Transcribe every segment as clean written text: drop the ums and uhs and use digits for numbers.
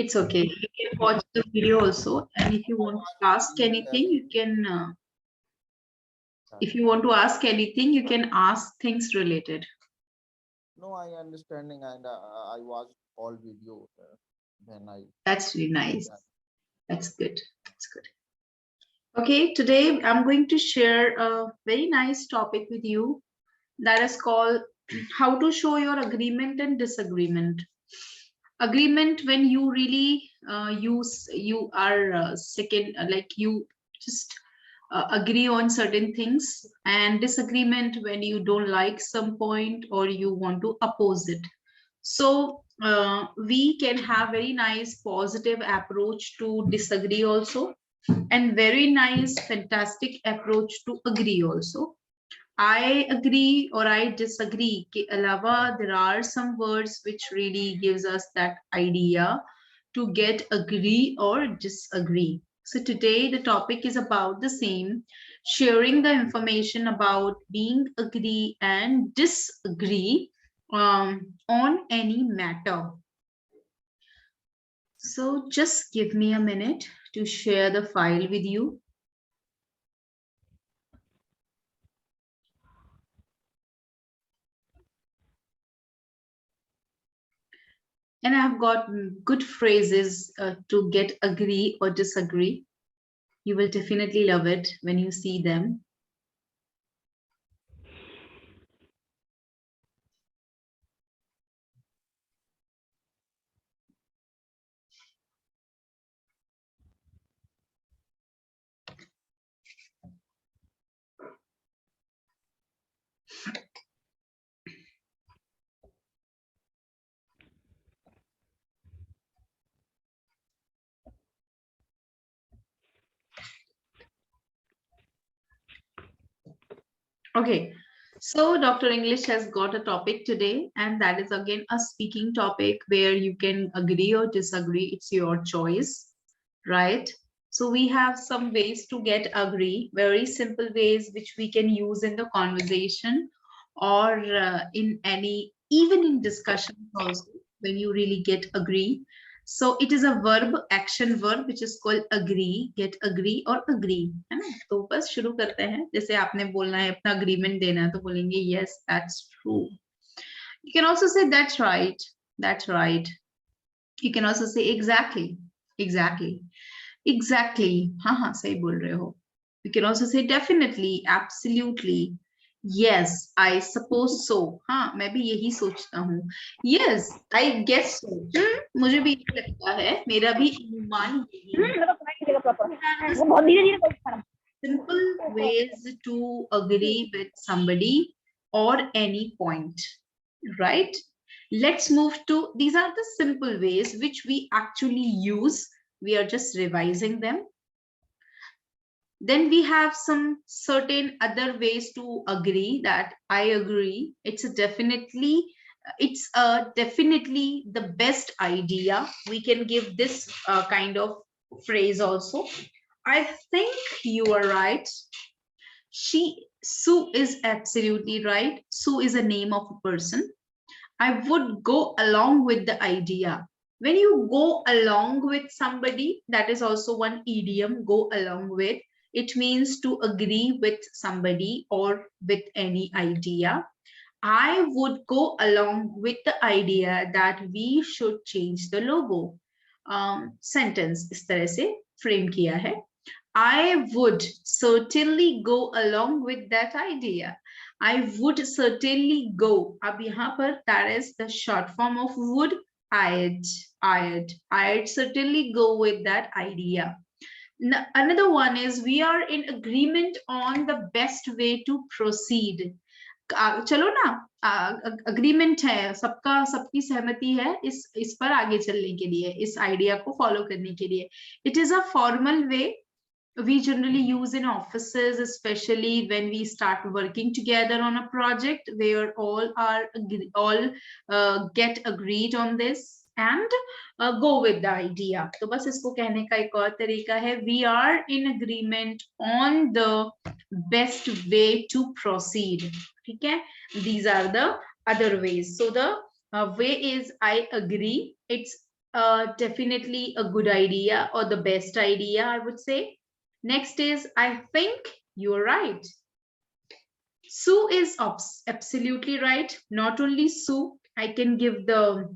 It's okay. You can watch the video also, and if you want to ask anything, you can. If you want to ask anything, you can ask things related. No, I understanding, and I watched all video. Then I. That's really nice. That's good. That's good. Okay, today I'm going to share a very nice topic with you that is called how to show your agreement and disagreement. Agreement when you really you are second like you just agree on certain things, and disagreement when you don't like some point or you want to oppose it. So we can have very nice positive approach to disagree also, and very nice fantastic approach to agree also. I agree or I disagree के अलावा there are some words which really gives us that idea to get agree or disagree. So today the topic is about the same, sharing the information about being agree and disagree on any matter. So just give me a minute to share the file with you. And I've got good phrases to get agree or disagree. You will definitely love it when you see them. Okay, so Dr. English has got a topic today, and that is again a speaking topic where you can agree or disagree. It's your choice, right? So we have some ways to get agree, very simple ways which we can use in the conversation or in any, even in discussions also, when you really get agree. So it is a verb, action verb, which is called agree, get agree और agree, है ना? तो बस शुरू करते हैं. जैसे आपने बोलना है, अपना agreement देना है, तो बोलेंगे yes, that's true. You can also say that's right, that's right. You can also say exactly, exactly, exactly. हाँ हाँ सही बोल रहे हो. You can also say definitely, absolutely. Yes, I suppose so. हाँ मैं भी यही सोचता हूँ. Yes, I guess so. मुझे भी यही लगता है. मेरा भी अनुमान यही है. Simple ways to agree with somebody or any point, right? Let's move to, these are the simple ways which we actually use. We are just revising them. Then we have some certain other ways to agree that I agree. It's definitely the best idea. We can give this kind of phrase also. I think you are right. Sue is absolutely right. Sue is a name of a person. I would go along with the idea. When you go along with somebody, that is also one idiom, go along with. It means to agree with somebody or with any idea. I would go along with the idea that we should change the logo. Sentence इस तरह से frame किया है. I would certainly go along with that idea. I would certainly go. अब यहाँ पर that is the short form of would. I'd certainly go with that idea. Another one is we are in agreement on the best way to proceed. चलो ना, agreement है, सबकी सहमति है इस पर आगे चलने के लिए, इस आइडिया को फॉलो करने के लिए. It is a formal way we generally use in offices, especially when we start working together on a project where all get agreed on this and go with the idea. तो बस इसको कहने का एक और तरीका है, we are in agreement on the best way to proceed. ठीक है? These are the other ways. So the way is I agree. It's Definitely a good idea or the best idea, I would say. Next is, I think you're right. Sue is absolutely right. Not only Sue, I can give the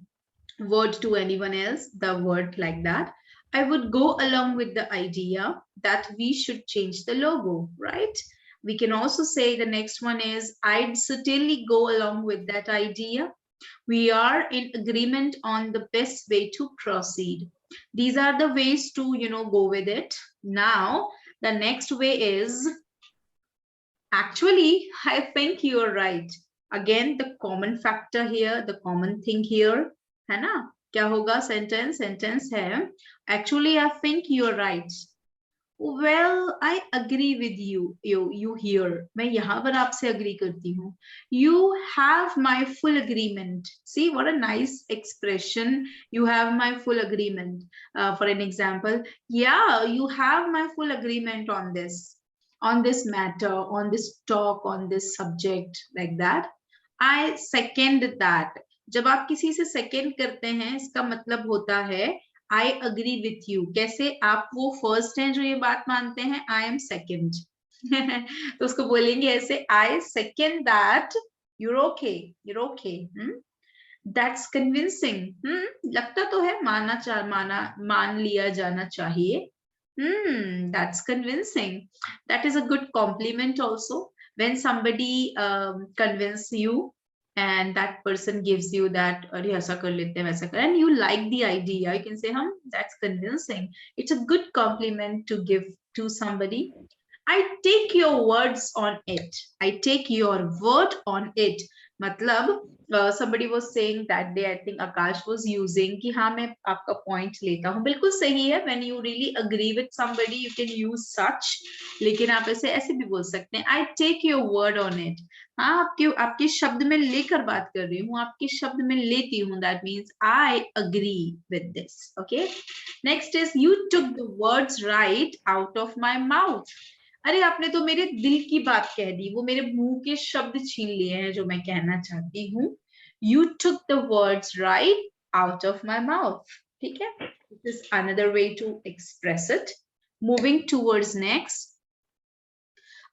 word to anyone else, the word like that. I would go along with the idea that we should change the logo, right? We can also say the next one is, I'd certainly go along with that idea. We are in agreement on the best way to proceed. These are the ways to, go with it. Now, the next way is, actually, I think you're right. Again, the common factor here, the common thing here, है ना? क्या होगा? Sentence है. Actually, I think you're right. Well, I agree with you here. मैं यहाँ पर आपसे agree करती हूँ. You have my full agreement. See, what a nice expression. You have my full agreement. For an example, yeah, you have my full agreement on this matter, on this talk, on this subject, like that. I second that. जब आप किसी से second करते हैं, इसका मतलब होता है I agree with you. कैसे? आप वो फर्स्ट हैं जो ये बात मानते हैं, I am second. तो उसको बोलेंगे ऐसे, I second that you're okay. That's convincing. लगता तो है मान लिया जाना चाहिए. That's convincing. That is a good compliment also. When somebody convince you and that person gives you that, अरे ऐसा कर लेते हैं वैसा कर, and you like the idea, you can say, that's convincing. It's a good compliment to give to somebody. I take your words on it. I take your word on it. मतलब somebody was saying that day, I think Akash was using कि हाँ मैं आपका point लेता हूँ. बिल्कुल सही है. When you really agree with somebody, you can use such. लेकिन आप ऐसे भी बोल सकते हैं. I take your word on it. हाँ आपके शब्द में लेकर बात कर रही हूँ. आपके शब्द में लेती हूँ. That means I agree with this. Okay. Next is, you took the words right out of my mouth. अरे आपने तो मेरे दिल की बात कह दी. वो मेरे मुंह के शब्द छीन लिए हैं जो मैं कहना चाहती हूँ. You took the words right out of my mouth. ठीक है? This is another way to express it. Moving towards next.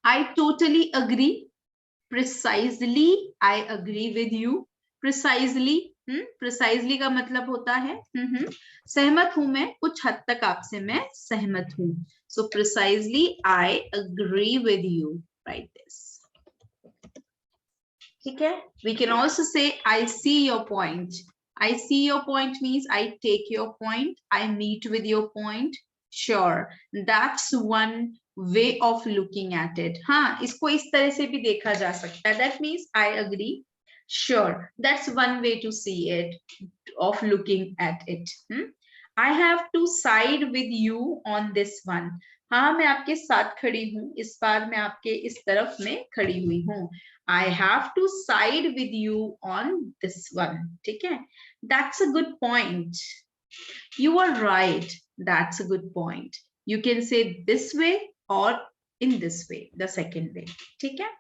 I totally agree. Precisely, I agree with you. Precisely, precisely का मतलब होता है सहमत हूं मैं, कुछ हद तक आपसे मैं सहमत हूं. So precisely, I agree with you. Write this. ठीक है? We can also say, I see your point. I see your point means I take your point. I meet with your point. Sure, that's one way of looking at it. हाँ, इसको इस तरह से भी देखा जा सकता है. That means I agree. Sure, that's one way to see it, of looking at it. I have to side with you on this one. हाँ, मैं आपके साथ खड़ी हूँ. इस बार मैं आपके इस तरफ में खड़ी हुई हूँ. I have to side with you on this one. ठीक है? That's a good point. You are right. That's a good point. You can say this way or in this way, the second way. ठीक है?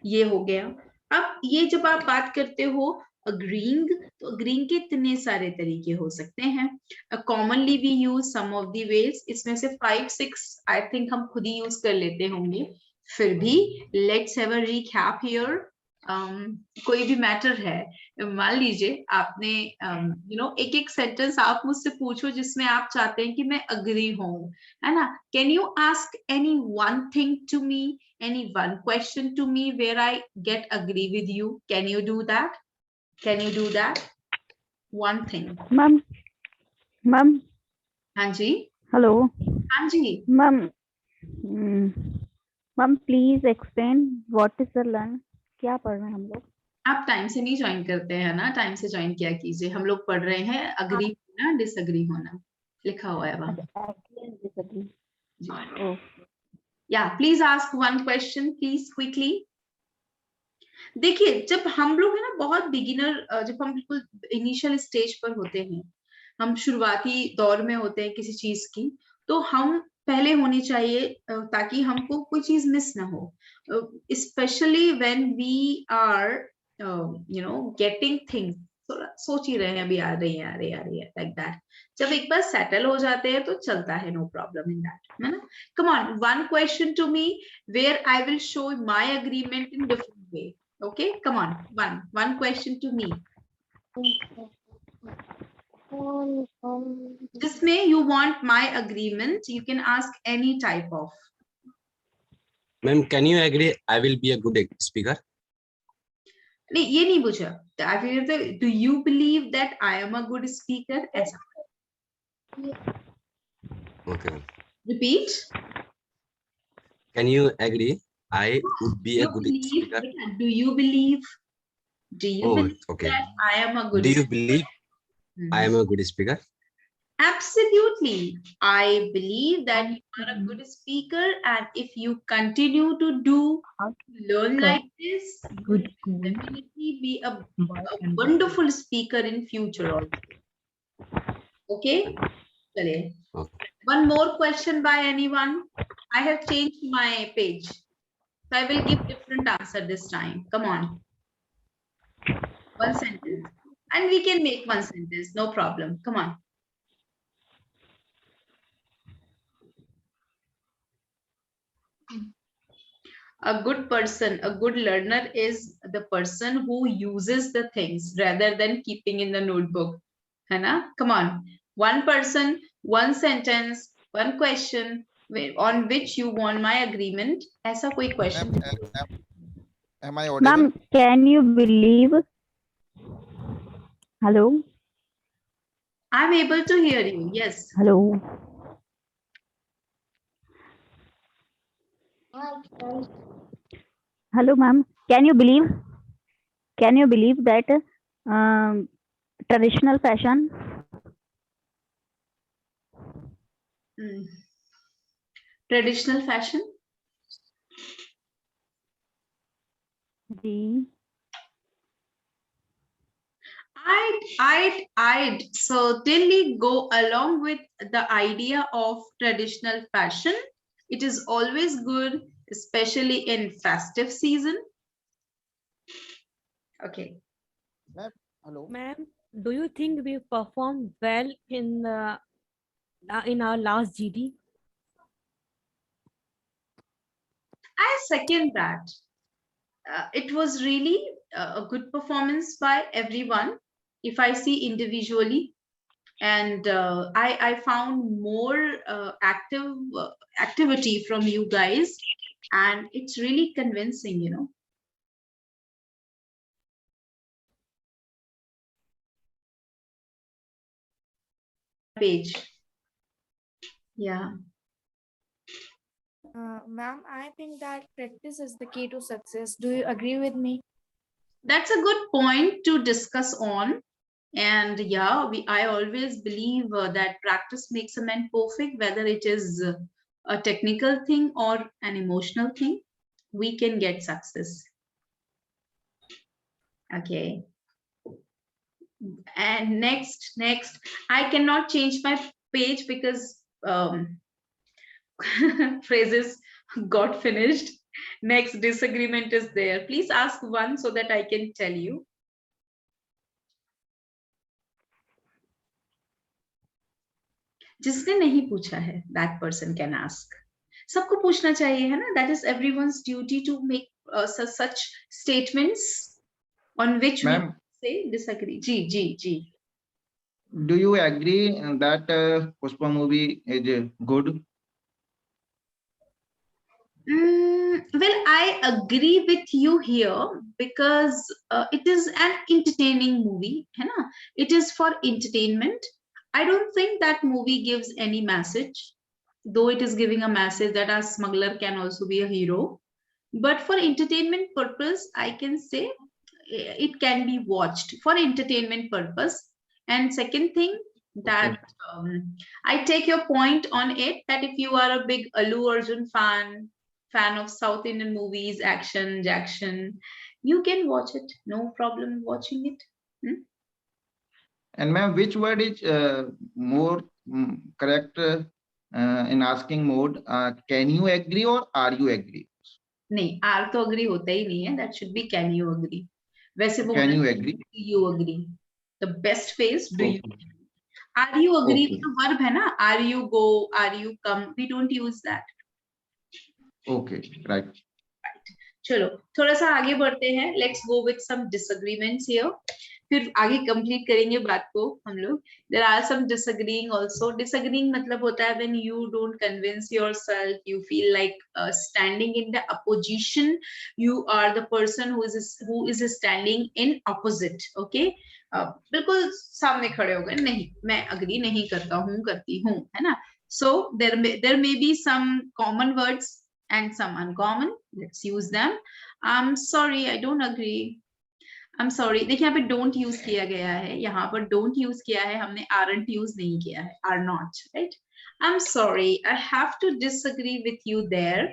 ये हो गया. अब ये जब आप बात करते हो agreeing, तो agreeing के इतने सारे तरीके हो सकते हैं. Commonly we use some of the ways. इसमें से 5-6 I think हम खुद ही use कर लेते होंगे. फिर भी let's have a recap here. कोई भी मैटर है, मान लीजिए आपने एक एक सेंटेंस आप मुझसे पूछो जिसमें आप चाहते हैं कि मैं अग्री हूं, है ना? Can you ask any one thing to me, any one question to me where I get agree with you? Can you do that? Can you do that? One thing. Ma'am. हाँ जी. Hello. हाँ जी ma'am. Ma'am please explain what is the learn. क्या पढ़ रहे हैं हम लोग? आप टाइम से नहीं ज्वाइन करते हैं ना? टाइम से ज्वाइन किया कीजिए. हम लोग पढ़ रहे हैं अग्री होना, डिसअग्री होना. लिखा हुआ है वहां. या please ask one question please quickly. देखिए, जब हम लोग है ना बहुत बिगिनर, जब हम बिल्कुल इनिशियल स्टेज पर होते हैं, हम शुरुआती दौर में होते हैं किसी चीज की, तो हम पहले होने चाहिए ताकि हमको कोई चीज मिस ना हो. Specially when we are getting things सोच ही रहे हैं अभी आ रही है लाइक दैट. जब एक बार सेटल हो जाते हैं तो चलता है, नो प्रॉब्लम इन दैट, है ना. Come on, one question to me where I will show my agreement in different way. Okay, come on, one question to me जिसमें you want my agreement. You can ask any type of. Ma'am, can you agree I will be a good speaker? नहीं, ये नहीं पूछा. Do you believe that I am a good speaker? ऐसा. Okay. Repeat. Can you agree I would be a You good believe, speaker? do you believe? Do you Oh, believe okay. that I am a good Do you speaker? believe I am a good speaker? Absolutely. I believe that you are a good speaker, and if you continue to learn like this, you will definitely be a wonderful speaker in future also. Okay? Chaliye. Okay. One more question by anyone? I have changed my page. So I will give different answer this time. Come on. One sentence. And we can make one sentence, no problem. Come on. A good person, a good learner is the person who uses the things rather than keeping in the notebook. Hana? Come on. One person, one sentence, one question on which you want my agreement. ऐसा कोई question? Am I audible? Ma'am, can you believe? Hello? I'm able to hear you. Yes. Hello? Hello, ma'am. Can you believe? Can you believe that traditional fashion? Hmm. Traditional fashion? Ji. I'd certainly go along with the idea of traditional fashion. It is always good, especially in festive season. Okay. Hello. Ma'am, do you think we performed well in our last GD? I second that. It was really a good performance by everyone. If I see individually, and I found more activity from you guys, and it's really convincing, you know. Page. Yeah. Ma'am, I think that practice is the key to success. Do you agree with me? That's a good point to discuss on. And yeah, I always believe that practice makes a man perfect, whether it is a technical thing or an emotional thing, we can get success. Okay. And next, I cannot change my page because phrases got finished. Next disagreement is there. Please ask one so that I can tell you. जिसने नहीं पूछा है, that person can ask. सबको पूछना चाहिए, है ना? That is everyone's duty to make such statements on which we say disagree. Ji. Do you agree that Pushpa movie is good? Well, I agree with you here because it is an entertaining movie, है ना? It is for entertainment. I don't think that movie gives any message, though it is giving a message that a smuggler can also be a hero. But for entertainment purpose, I can say it can be watched for entertainment purpose. And second thing, that I take your point on it, that if you are a big Allu Arjun fan of South Indian movies, action, you can watch it. No problem watching it. And ma'am, which word is more correct in asking mode? Can you agree or are you agree? नहीं, are तो agree होता ही नहीं है. That should be can you agree. वैसे वो Can you agree? you agree. the best phase, do you Okay. are you agree Okay. with the verb hai na, are you go, are you come, we don't use that. Okay. Right. चलो थोड़ा सा आगे बढ़ते हैं, let's go with some disagreements here, फिर आगे complete करेंगे बात को हम लोग. There are some disagreeing also. Disagreeing मतलब होता है when you don't convince yourself, you feel like standing in the opposition, you are the person who is standing in opposite. Okay, बिल्कुल सामने खड़े हो गए, नहीं मैं अग्री नहीं करता हूँ, करती हूँ, है ना. So there may be some common words and some uncommon. Let's use them. I'm sorry, I don't agree. I'm sorry. देखिए यहाँ पे don't use किया गया है, यहाँ पर don't use किया है हमने, aren't use नहीं किया है, are not, right? I'm sorry, I have to disagree with you there.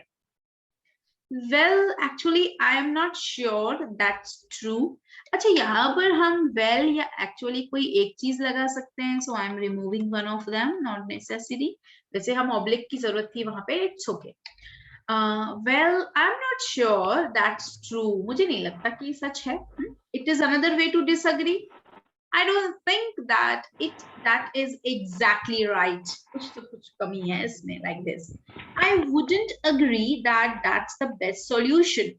Well, actually, I am not sure that's true. अच्छा, यहाँ पर हम well या actually कोई एक चीज लगा सकते हैं, so I'm removing one of them, not necessary. वैसे हम oblique की जरूरत थी वहाँ पे, it's okay. Well, I'm not sure that's true. मुझे नहीं लगता कि सच है. It is another way to disagree. I don't think that is exactly right. कुछ तो कुछ कमी है इसमें, like this. I wouldn't agree that that's the best solution.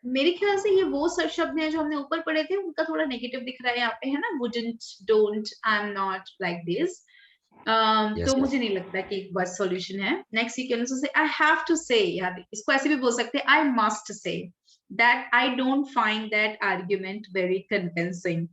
मेरे ख्याल से ये वो शब्द हैं जो हमने ऊपर पढ़े थे, उनका थोड़ा नेगेटिव दिख रहा है यहाँ पे, है ना. Wouldn't, don't, I'm not, like this. Yes, तो ma'am. मुझे नहीं लगता कि एक बस सॉल्यूशन है. Next you can also say I have to say, यार इसको ऐसे भी बोल सकते हैं, I must say that I don't find that argument very convincing.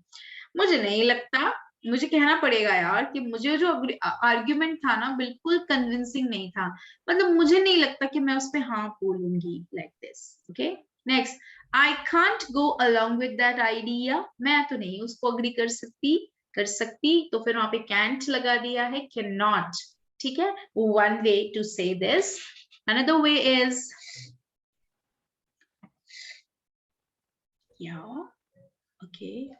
मुझे नहीं लगता, मुझे कहना पड़ेगा यार कि मुझे जो आर्ग्यूमेंट था ना बिल्कुल कन्विंसिंग नहीं था, मतलब मुझे नहीं लगता कि मैं उस पे हाँ बोलूंगी, like this. Okay, next. I can't go along with that idea. मैं तो नहीं उसको अग्री कर सकती, तो फिर वहां पे can't लगा दिया है, cannot. ठीक है, one way to say this. Another way is, yeah, okay,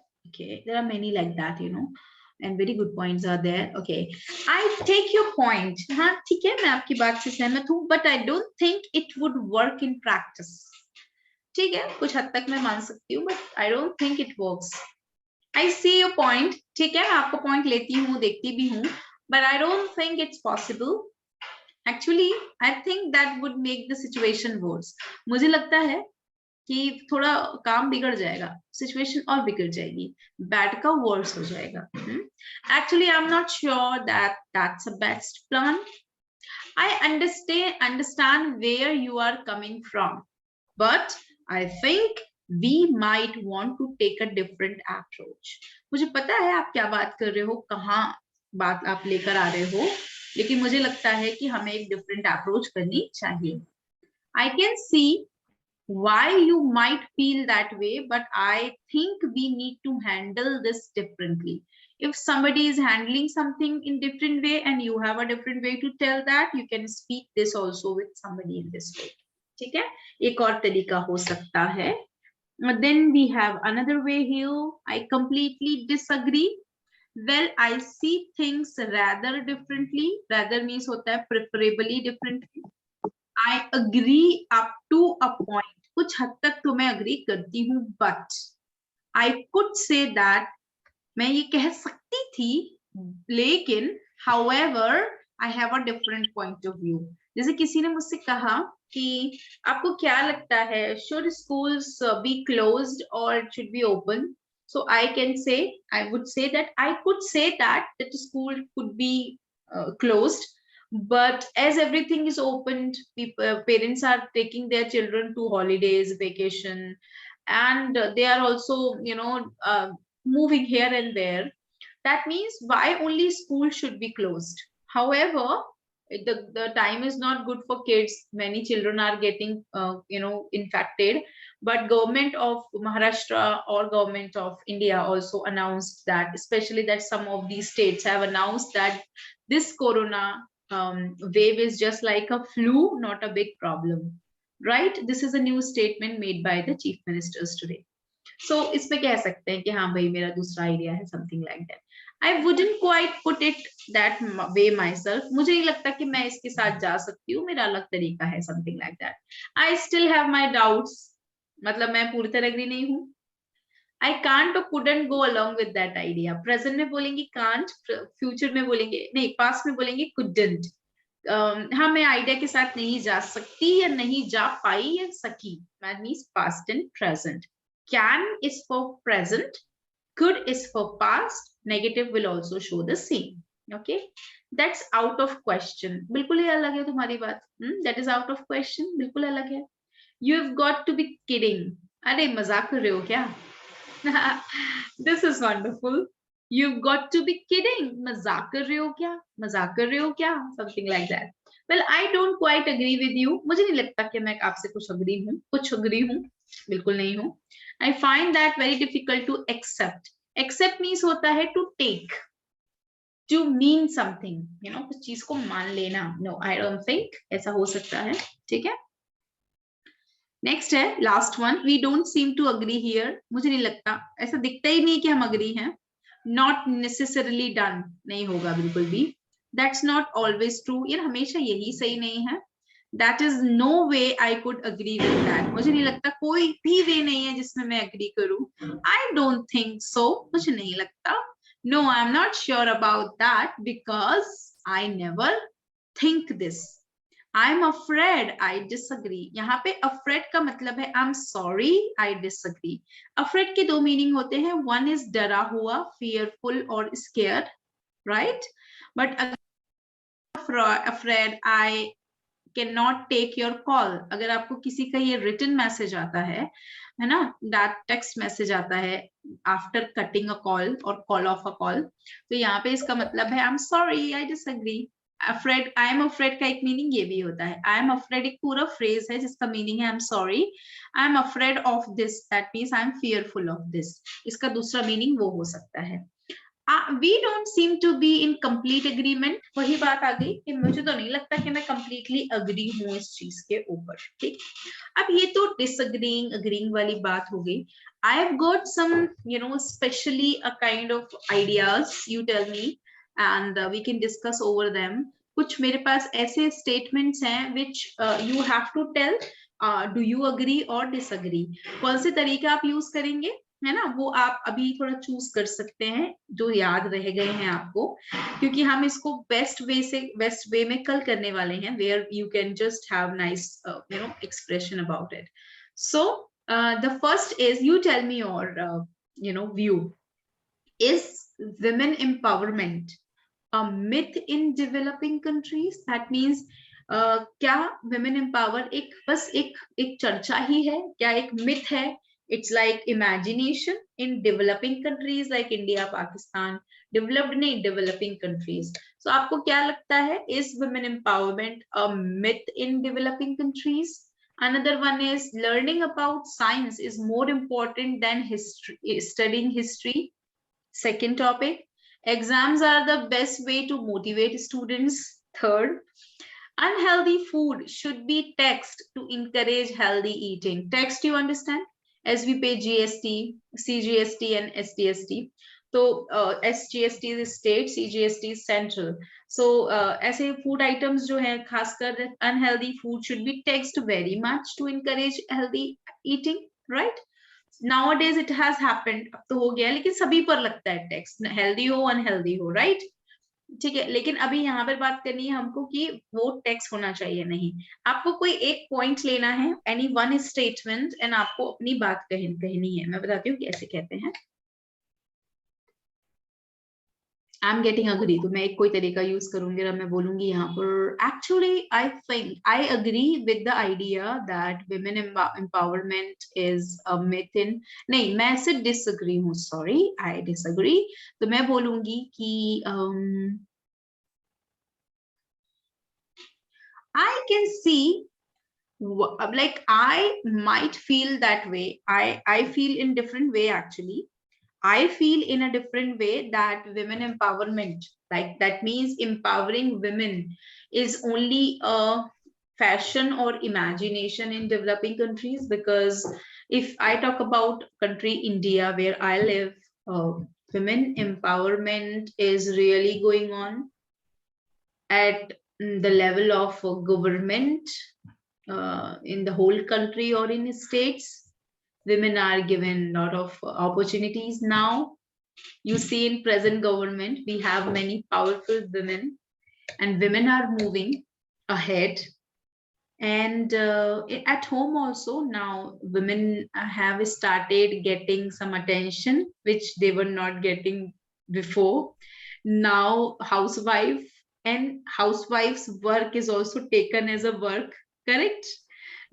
there are many like that, you know, and very good points are there. Okay, I take your point. हाँ ठीक है, मैं आपकी बात से सहमत हूँ, but I don't think it would work in practice. ठीक है, कुछ हद तक मैं मान सकती हूँ, but I don't think it works. I see your point. ठीक है, मैं आपका पॉइंट लेती हूँ, देखती भी हूँ, but I don't think it's possible. Actually, I think that would make the situation worse. मुझे लगता है कि थोड़ा काम बिगड़ जाएगा, सिचुएशन और बिगड़ जाएगी, बैड का वर्स हो जाएगा. Actually, I'm not sure that that's a best plan. I understand where you are coming from, but I think we might want to take a different approach. मुझे पता है आप क्या बात कर रहे हो, कहाँ बात आप लेकर आ रहे हो, लेकिन मुझे लगता है कि हमें एक डिफरेंट अप्रोच करनी चाहिए. I can see why you might feel that way, but I think we need to handle this differently. If somebody is handling something in different way and you have a different way to tell that, you can speak this also with somebody in this way. ठीक है, एक और तरीका हो सकता है. Then we have another way here. I completely disagree. Well, I see things rather differently. Rather means होता है preferably differently. I agree up to a point. कुछ हद तक तो मैं अग्री करती हूँ, but I could say that, मैं ये कह सकती थी, लेकिन however I have a different point of view. जैसे किसी ने मुझसे कहा कि आपको क्या लगता है, should schools be closed or it should be open? So I would say that I could say that the school could be closed. But as everything is opened, parents are taking their children to holidays, vacation, and they are also, moving here and there. That means why only school should be closed. However, the time is not good for kids. Many children are getting, infected. But government of Maharashtra or government of India also announced that, especially that some of these states have announced that this corona wave is just like a flu, not a big problem, right? This is a new statement made by the chief ministers today. So इसमें कह सकते हैं कि हाँ भाई मेरा दूसरा idea है, something like that. I wouldn't quite put it that way myself. मुझे नहीं लगता कि मैं इसके साथ जा सकती हूँ, मेरा अलग तरीका है, something like that. I still have my doubts. मतलब मैं पूरी तरह agree नहीं हूँ. I can't or couldn't go along with that idea. Present में बोलेंगे can't, future में बोलेंगे नहीं, past में बोलेंगे couldn't. हाँ, मैं आइडिया के साथ नहीं जा सकती या नहीं जा पाई या सकी. That means past and present. Can is for present, could is for past, negative will also show the same. Okay, that's out of question. बिल्कुल ही अलग है तुम्हारी बात. That is out of question. बिल्कुल अलग है. You've got to be kidding. अरे मजाक कर रहे हो क्या? This is wonderful. You've got to be kidding. मजाक कर रहे हो क्या? मजाक कर रहे हो क्या? Something like that. Well, I don't quite agree with you. मुझे नहीं लगता कि मैं आपसे कुछ agree हूँ. बिल्कुल नहीं हूँ. I find that very difficult to accept. Accept means होता है to take, to mean something. You know, कुछ चीज को मान लेना. No, I don't think ऐसा हो सकता है. ठीक है? नेक्स्ट है last one. We don't seem to agree here. मुझे नहीं लगता, ऐसा दिखता ही नहीं कि हम अग्री हैं. नॉट नेसेसरली डन, नहीं होगा बिल्कुल भी. That's not always true. यार हमेशा यही सही नहीं है. That is no way I could agree with that. मुझे नहीं लगता, कोई भी वे नहीं है जिसमें मैं अग्री करूं. I don't think so. मुझे नहीं लगता. No, I am not sure about that because I never think this. I'm afraid, I disagree. यहाँ पे afraid का मतलब है I'm sorry, I disagree. Afraid के दो मीनिंग होते हैं. One is डरा हुआ, fearful और scared, right? But afraid, I cannot take your call. अगर आपको किसी का ये written message आता है ना, that text message आता है after cutting a call or call off a call, तो यहाँ पे इसका मतलब है I'm sorry, I disagree. Afraid, I am afraid का एक मीनिंग ये भी होता है. I am afraid एक पूरा फ्रेज है जिसका मीनिंग है I'm sorry. I am afraid of this, that means I am fearful of this. इसका दूसरा मीनिंग वो हो सकता है. We don't seem to be in complete agreement. वही बात आ गई कि मुझे तो नहीं लगता कि मैं completely agree हूँ इस चीज के ऊपर. ठीक, अब ये तो disagreeing, agreeing वाली बात हो गई. I have got some, you know, especially a kind of ideas. You tell me. And we can discuss over them. कुछ मेरे पास ऐसे statements हैं which you have to tell do you agree or disagree. कौन से तरीके आप use करेंगे है ना, वो आप अभी थोड़ा चूज कर सकते हैं जो याद रह गए हैं आपको, क्योंकि हम इसको बेस्ट वे में कल करने वाले हैं, where you can just have nice you know expression about it. So the first is, you tell me your you know view. Is women empowerment a myth in developing countries? That means क्या women empower एक बस एक चर्चा ही है क्या, एक myth है? It's like imagination in developing countries like India, Pakistan. Developed नहीं, developing countries. So आपको क्या लगता है, is women empowerment a myth in developing countries? Another one is, learning about science is more important than history, studying history. Second topic, exams are the best way to motivate students. Third, unhealthy food should be taxed to encourage healthy eating. Taxed, you understand? As we pay GST, CGST and STST. So SGST is state, CGST is central. So ऐसे food items जो हैं, खासकर unhealthy food should be taxed very much to encourage healthy eating, right? Nowadays it has happened, अब तो हो गया, लेकिन सभी पर लगता है टैक्स, हेल्दी हो अनहेल्दी हो, राइट? ठीक है, लेकिन अभी यहाँ पर बात करनी है हमको कि वो टैक्स होना चाहिए नहीं. आपको कोई एक पॉइंट लेना है, एनी वन स्टेटमेंट, एंड आपको अपनी बात कहनी है. मैं बताती हूँ कैसे कहते हैं. आई एम गेटिंग अग्री, तो मैं एक कोई तरीका यूज करूंगी और मैं बोलूंगी यहाँ पर, actually I think I agree with the idea that women empowerment is a myth इन. नहीं, मैं इससे डिसअग्री हूँ, सॉरी, आई डिसअग्री. तो मैं बोलूंगी कि I can see, like I might feel that way. I feel in different way actually. I feel in a different way that women empowerment, like that means empowering women, is only a fashion or imagination in developing countries. Because if I talk about country India where I live, women empowerment is really going on at the level of government in the whole country or in states. women are given a lot of opportunities now. You see, in present government, we have many powerful women, and women are moving ahead. And at home also now, women have started getting some attention, which they were not getting before. Now, and housewife's work is also taken as a work, correct?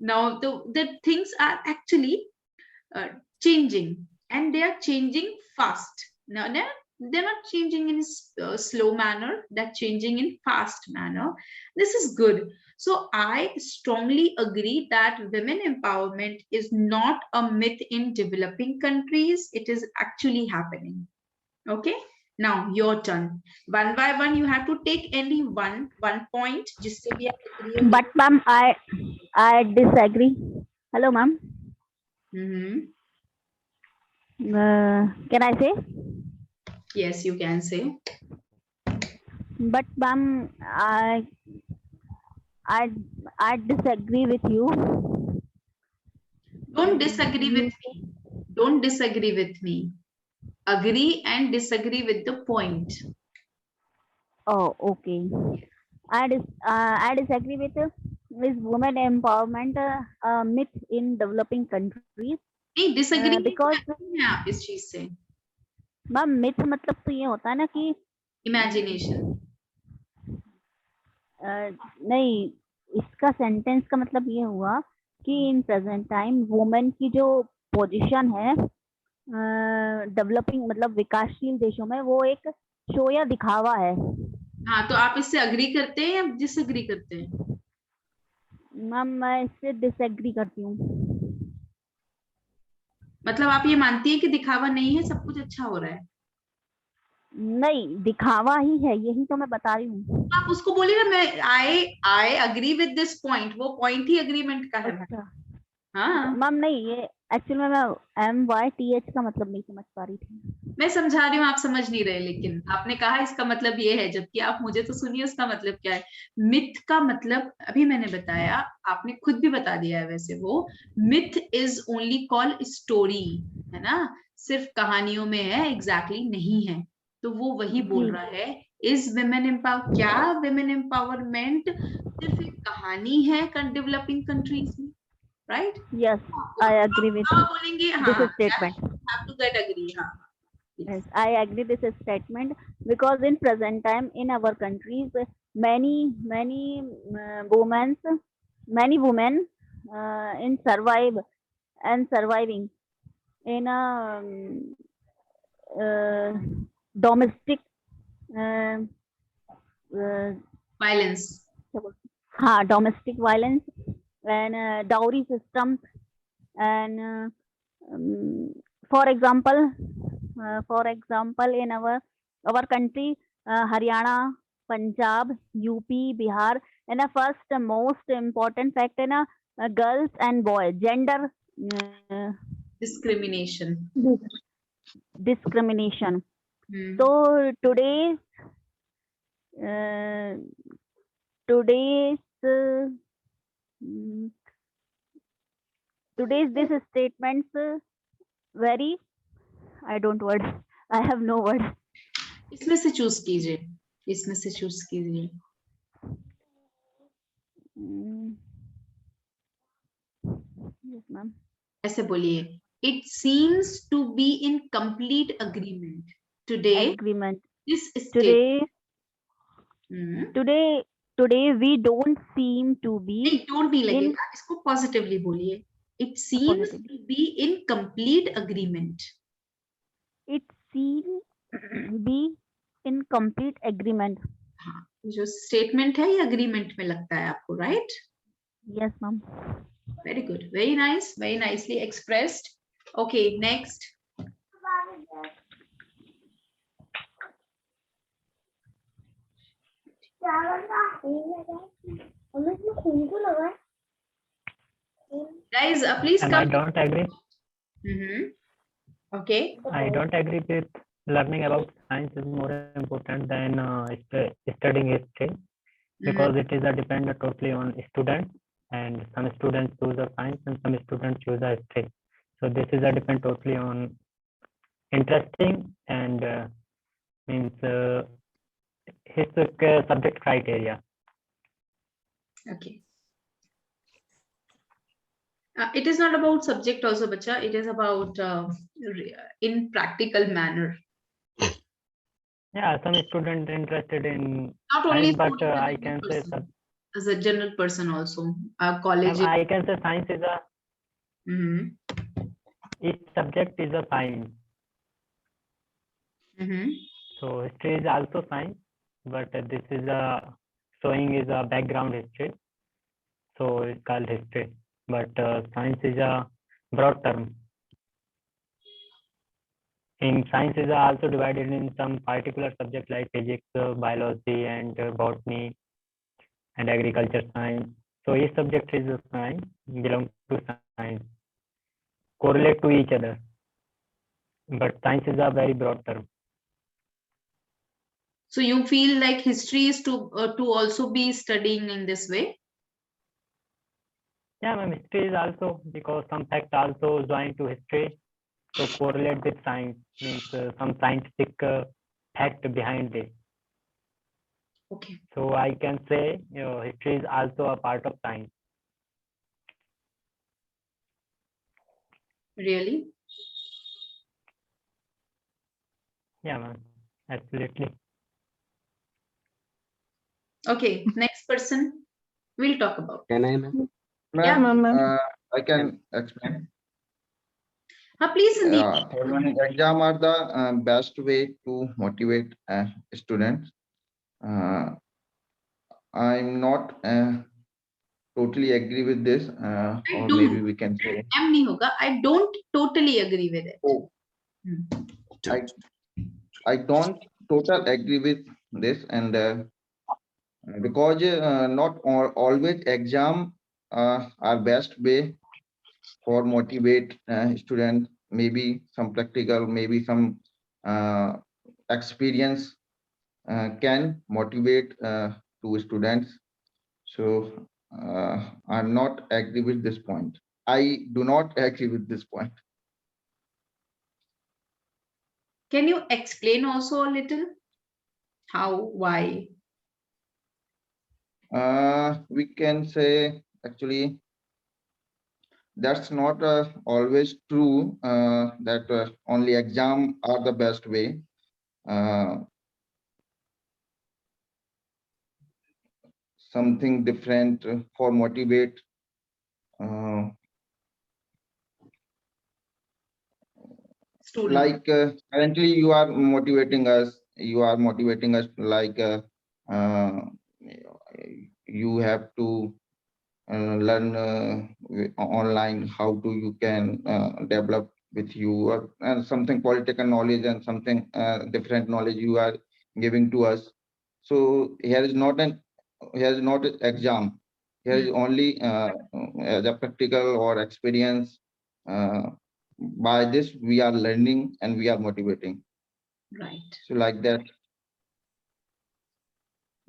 Now, the things are actually uh, changing, and they are changing fast. Now, they're not changing in slow manner, they're changing in fast manner. This is good. So I strongly agree that women empowerment is not a myth in developing countries. It is actually happening. Okay, now your turn. One by one, you have to take any one point. जिससे भी आप agree हो. But ma'am, I disagree. Hello, ma'am. Mhm. Can I say? Yes, you can say. But ma'am, I disagree with you. Don't disagree with me. Don't disagree with me. Agree and disagree with the point. Oh, okay. I disagree with women empowerment myth in developing countries नहीं, disagree because नहीं है आप इस चीज से. Ma'am myth मतलब तो ये होता है ना कि Imagination. नहीं, इसका सेंटेंस का मतलब ये हुआ कि इन प्रेजेंट टाइम वुमेन की जो पोजीशन है डेवलपिंग मतलब विकासशील देशों में वो एक शो या दिखावा है. हाँ, तो आप इससे अग्री करते हैं या डिसएग्री करते हैं? मैम मैं इससे डिसएग्री करती हूँ. मतलब आप ये मानती हैं कि दिखावा नहीं है, सब कुछ अच्छा हो रहा है? नहीं, दिखावा ही है, यही तो मैं बता रही हूँ. आप उसको बोलिए ना, मैं I agree with this point, वो पॉइंट ही अग्रीमेंट का है. अच्छा हाँ, मैम, नहीं ये एक्चुअली में मैं MYTH का मतलब नहीं समझ पा रही थी. मैं समझा रही हूँ, आप समझ नहीं रहे, लेकिन आपने कहा इसका मतलब ये है, जबकि आप मुझे तो सुनिए उसका मतलब क्या है. मिथ का मतलब अभी मैंने बताया, आपने खुद भी बता दिया है. वैसे वो myth is only called story, है ना, सिर्फ कहानियों में है, एग्जैक्टली नहीं है. तो वो वही बोल रहा है. इज विमेन एम्पावर, क्या विमेन एम्पावरमेंट सिर्फ एक कहानी है डेवलपिंग कंट्रीज में, right? Yes, I agree with आप बोलेंगे हाँ, this statement. have to get agree. हाँ. Yes, I agree this statement because in present time in our countries many women in surviving in a domestic uh, Violence. domestic violence and dowry system and for example in our country Haryana, Punjab, UP, Bihar, and the first most important fact in girls and boys gender Discrimination. discrimination. Hmm. So today's uh, mm, this statements very, I don't word, I have no word. इसमें से choose कीजिए, इसमें से choose कीजिए. Yes, ma'am. ऐसे बोलिए. It seems to be in complete agreement today. Agreement. This state. Today we don't seem to be नहीं, don't नहीं in लगेगा, इसको positively बोलिए. It seems positively. to be in complete agreement. It seems be in complete agreement. हाँ, जो statement है ये agreement में लगता है आपको, right? Yes, ma'am. Very good, very nice, very nicely expressed. Okay, next. Guys, please And come. I don't agree. Okay. I don't agree with learning about science is more important than studying history because it is dependent totally on students, and some students choose a science and some students choose a history. So So this is a depend totally on interesting and means his subject criteria. Okay. It is not about subject also, bacha. It is about in practical manner. Yeah, some student interested in Not only science, but for the I general can say person, as a general person also. College. I can say science is a Mhm. each subject is a science. Mhm. So history is also science, but this is a showing is a background history. So it's called history. But science is a broad term. In science is also divided in some particular subject like physics, biology, and botany, and agriculture science. So each subject is a science, belong to science, correlate to each other. But science is a very broad term. So you feel like history is to also be studying in this way? Yeah, ma'am, history is also because some facts also join to history. So correlate with science means some scientific fact behind it. Okay. So I can say history is also a part of science. Really? Yeah, ma'am, absolutely. Okay. Next person we'll talk about. Can I, ma'am? Yeah, Ma'am, ma'am. I can explain. Please, Sandeep. Following exam are the best way to motivate students. I'm not totally agree with this, or maybe we can say. नहीं होगा. I don't totally agree with it. Oh, I don't totally agree with this, and because not always exam are best way for motivate students. Maybe some practical, maybe some experience can motivate to students. So I'm not agree with this point. I do not agree with this point. Can you explain also a little? How? Why? We can say actually that's not always true that only exam are the best way. Uh, Something different for motivate. Student. Like currently you are motivating us like uh, you have to learn online how to you can develop with you or and something political knowledge and something different knowledge you are giving to us. So here is not an exam. Here is only as a practical or experience. By this we are learning and we are motivating. Right. So like that.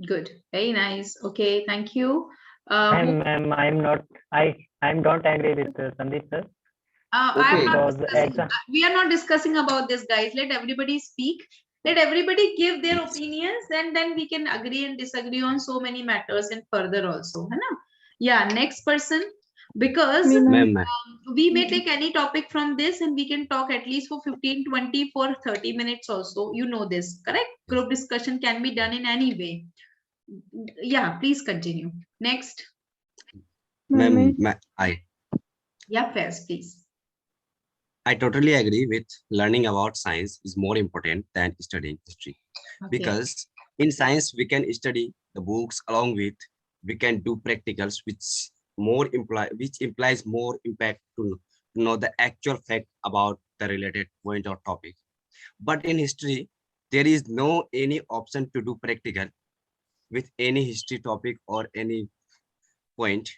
Good. Very nice. Okay. Thank you. I'm not. I'm don't agree with Sandeep sir. I'm Okay. not Because discussing. exam. We are not discussing about this, guys. Let everybody speak. Let everybody give their opinions, and then we can agree and disagree on so many matters and further also. है ना? Yeah. Next person, because Ma'am, we may take any topic from this, and we can talk at least for 15, 20, for 30 minutes also. You know this, correct? Group discussion can be done in any way. Yeah. Please continue. Next. ma'am, Yeah, Faiz, please. I totally agree with learning about science is more important than studying history. Okay. Because in science we can study the books along with we can do practicals which implies more impact to know the actual fact about the related point or topic. But in history there is no any option to do practical with any history topic or any point,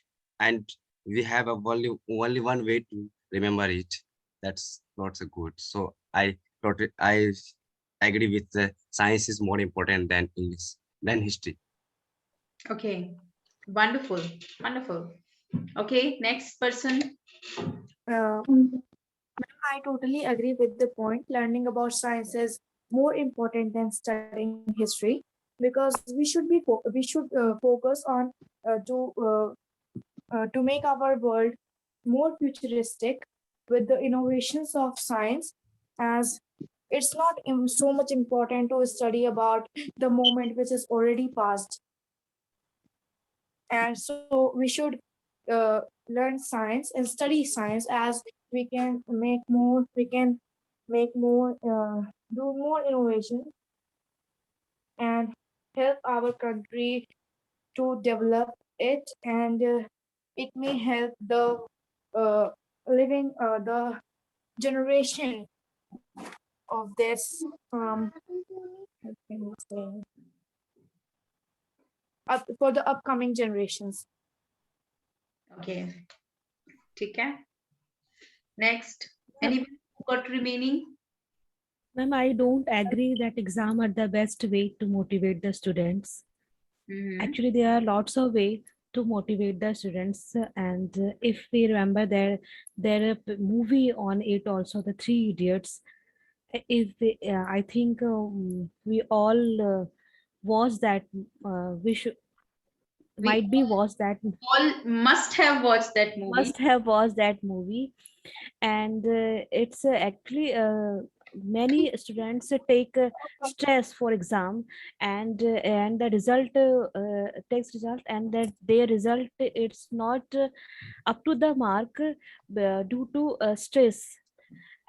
and we have only one way to remember it. That's not so good. So I agree with the science is more important than English than history. Okay. Wonderful. Wonderful. Okay. Next person. Uh, I totally agree with the point. Learning about science is more important than studying history because we should focus on to make our world more futuristic with the innovations of science, as it's not so much important to study about the moment which is already past. And so we should learn science and study science, as we can make more do more innovation and help our country to develop it, and it may help the uh, living the generation of this how can we say, for the upcoming generations. Okay. Okay. Next. Anyone got remaining? Ma'am, I don't agree that exam are the best way to motivate the students. Mhm. Actually, there are lots of ways to motivate the students, and if we remember there a movie on it also, the Three Idiots. If we, I think we all watch that. We should We might be watch that, all must have watched that movie. must have watched that movie, and it's actually many students take stress for exam, and the result takes result, and that their result it's not up to the mark due to stress.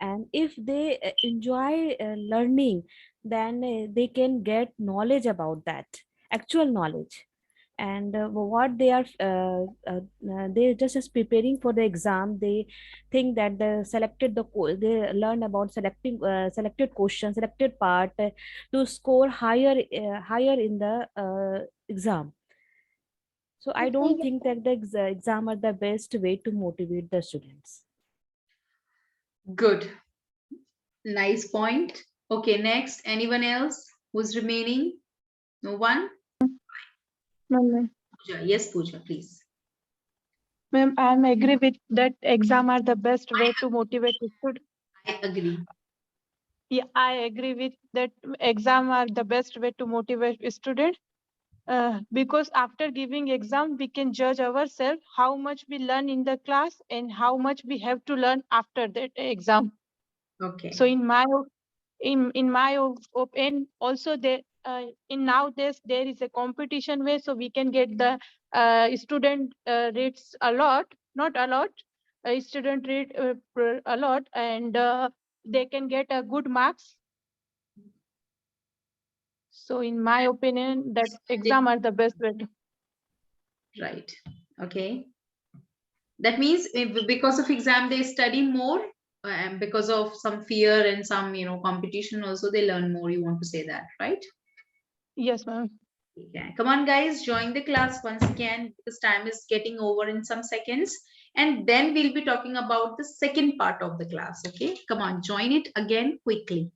And if they enjoy learning, then they can get knowledge about that, actual knowledge. And what they are they just preparing for the exam, they think that they learn about selecting selected question, selected part to score higher in the exam. So I don't think that the exam are the best way to motivate the students. Good. Nice point. Okay, next. Anyone else who's remaining? No one? Ma'am, Pooja. Yes, Pooja, please. ma'am, I'm agree with that exam are the best way to motivate student. I agree. Yeah, I agree with that exam are the best way to motivate student. Because after giving exam, we can judge ourselves how much we learn in the class and how much we have to learn after that exam. Okay. So in my opinion, also there in nowadays there is a competition way, so we can get the student rates a lot, not a lot, student rate a lot, and they can get a good marks. So in my opinion, that exam are the best way to. Right. Okay. That means if, because of exam they study more, and because of some fear and some competition also they learn more. You want to say that, right? Yes, ma'am. Okay. Come on, guys, join the class once again because time is getting over in some seconds, and then we'll be talking about the second part of the class. Okay, come on, join it again quickly.